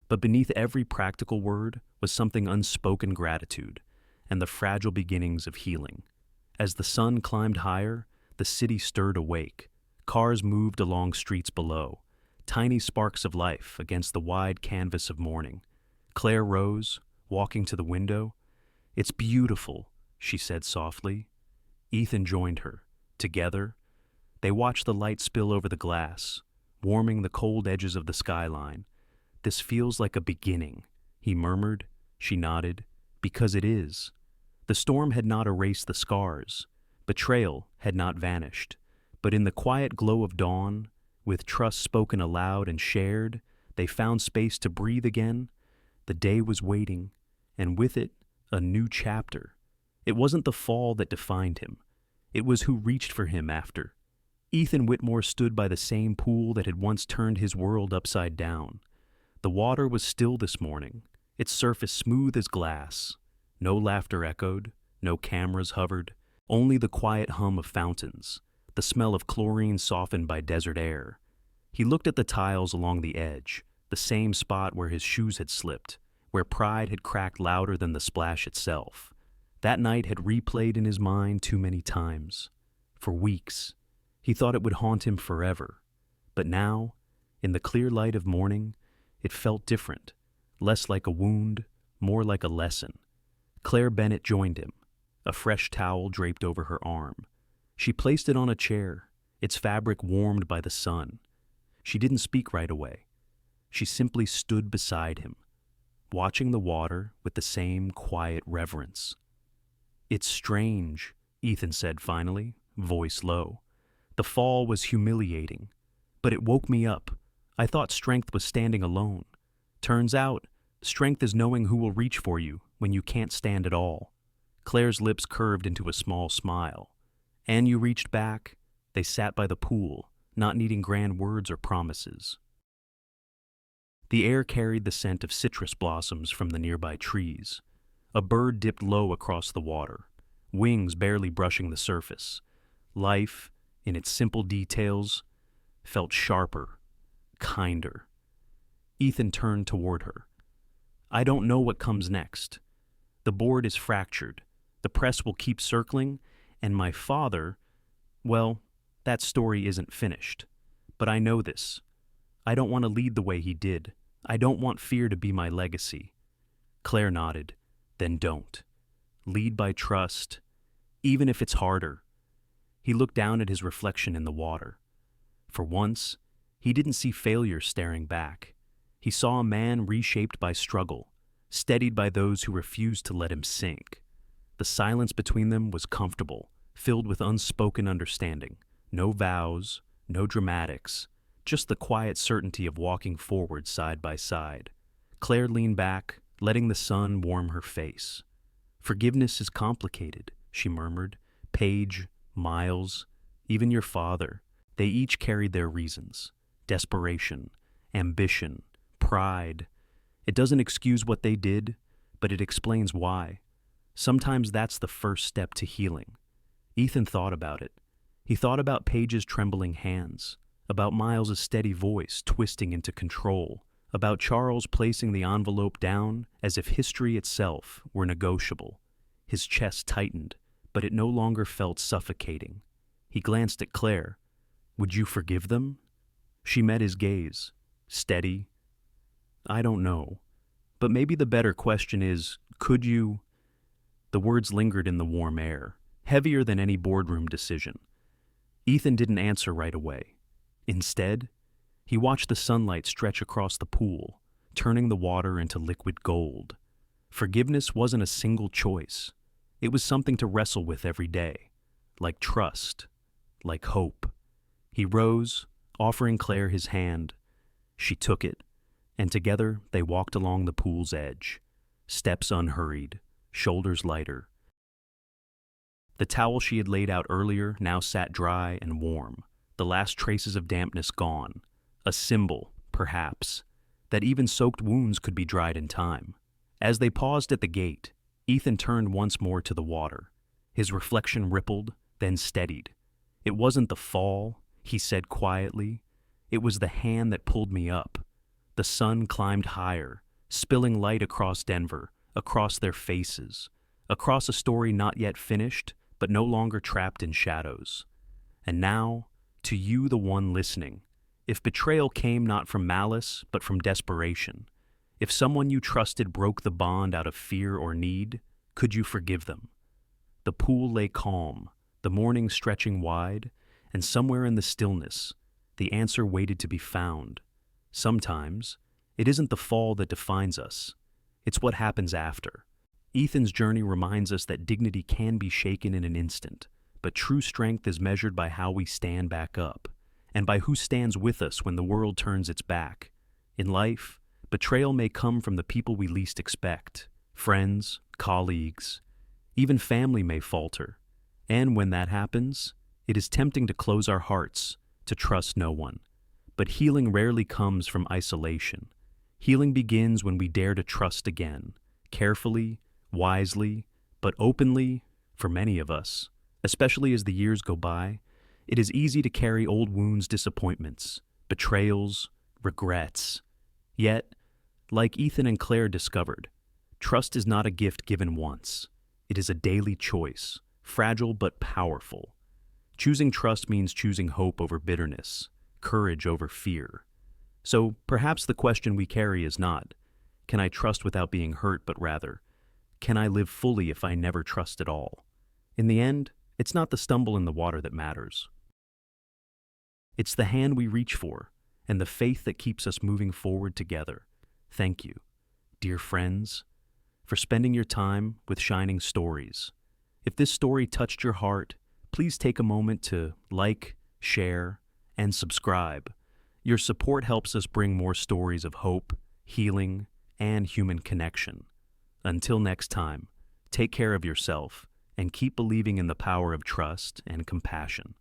But beneath every practical word was something unspoken gratitude and the fragile beginnings of healing. As the sun climbed higher, the city stirred awake. Cars moved along streets below, tiny sparks of life against the wide canvas of morning. Claire rose, walking to the window. It's beautiful, she said softly. Ethan joined her. Together, they watched the light spill over the glass, warming the cold edges of the skyline. This feels like a beginning, he murmured. She nodded. Because it is. The storm had not erased the scars. Betrayal had not vanished. But in the quiet glow of dawn, with trust spoken aloud and shared, they found space to breathe again. The day was waiting, and with it, a new chapter. It wasn't the fall that defined him. It was who reached for him after. Ethan Whitmore stood by the same pool that had once turned his world upside down. The water was still this morning, its surface smooth as glass. No laughter echoed, no cameras hovered, only the quiet hum of fountains, the smell of chlorine softened by desert air. He looked at the tiles along the edge, the same spot where his shoes had slipped, where pride had cracked louder than the splash itself. That night had replayed in his mind too many times. For weeks, he thought it would haunt him forever. But now, in the clear light of morning, it felt different, less like a wound, more like a lesson. Claire Bennett joined him, a fresh towel draped over her arm. She placed it on a chair, its fabric warmed by the sun. She didn't speak right away. She simply stood beside him, watching the water with the same quiet reverence. It's strange, Ethan said finally, voice low. The fall was humiliating, but it woke me up. I thought strength was standing alone. Turns out, strength is knowing who will reach for you when you can't stand at all. Claire's lips curved into a small smile. And you reached back. They sat by the pool, not needing grand words or promises. The air carried the scent of citrus blossoms from the nearby trees. A bird dipped low across the water, wings barely brushing the surface. Life, in its simple details, felt sharper, kinder. Ethan turned toward her. I don't know what comes next. The board is fractured. The press will keep circling, and my father, well, that story isn't finished. But I know this. I don't want to lead the way he did. I don't want fear to be my legacy. Claire nodded. Then don't. Lead by trust, even if it's harder. He looked down at his reflection in the water. For once, he didn't see failure staring back. He saw a man reshaped by struggle, steadied by those who refused to let him sink. The silence between them was comfortable, filled with unspoken understanding. No vows, no dramatics, just the quiet certainty of walking forward side by side. Claire leaned back, letting the sun warm her face. Forgiveness is complicated, she murmured. Paige, Miles, even your father, they each carried their reasons. Desperation, ambition, pride. It doesn't excuse what they did, but it explains why. Sometimes that's the first step to healing. Ethan thought about it. He thought about Paige's trembling hands, about Miles' steady voice twisting into control, about Charles placing the envelope down as if history itself were negotiable. His chest tightened, but it no longer felt suffocating. He glanced at Claire. "Would you forgive them?" She met his gaze, steady. "I don't know. But maybe the better question is, could you?" The words lingered in the warm air, heavier than any boardroom decision. Ethan didn't answer right away. Instead, he watched the sunlight stretch across the pool, turning the water into liquid gold. Forgiveness wasn't a single choice. It was something to wrestle with every day, like trust, like hope. He rose, offering Claire his hand. She took it, and together they walked along the pool's edge, steps unhurried, shoulders lighter. The towel she had laid out earlier now sat dry and warm, the last traces of dampness gone, a symbol, perhaps, that even soaked wounds could be dried in time. As they paused at the gate, Ethan turned once more to the water. His reflection rippled, then steadied. "It wasn't the fall," he said quietly. "It was the hand that pulled me up." The sun climbed higher, spilling light across Denver, across their faces, across a story not yet finished, but no longer trapped in shadows. And now, to you, the one listening, if betrayal came not from malice, but from desperation, if someone you trusted broke the bond out of fear or need, could you forgive them? The pool lay calm, the morning stretching wide, and somewhere in the stillness, the answer waited to be found. Sometimes, it isn't the fall that defines us. It's what happens after. Ethan's journey reminds us that dignity can be shaken in an instant, but true strength is measured by how we stand back up, and by who stands with us when the world turns its back. In life, betrayal may come from the people we least expect. Friends, colleagues, even family may falter. And when that happens, it is tempting to close our hearts, to trust no one. But healing rarely comes from isolation. Healing begins when we dare to trust again, carefully, wisely, but openly. For many of us, especially as the years go by, it is easy to carry old wounds, disappointments, betrayals, regrets. Yet, like Ethan and Claire discovered, trust is not a gift given once. It is a daily choice, fragile but powerful. Choosing trust means choosing hope over bitterness, courage over fear. So perhaps the question we carry is not, can I trust without being hurt, but rather, can I live fully if I never trust at all? In the end, it's not the stumble in the water that matters. It's the hand we reach for, and the faith that keeps us moving forward together. Thank you, dear friends, for spending your time with Shining Stories. If this story touched your heart, please take a moment to like, share, and subscribe. Your support helps us bring more stories of hope, healing, and human connection. Until next time, take care of yourself and keep believing in the power of trust and compassion.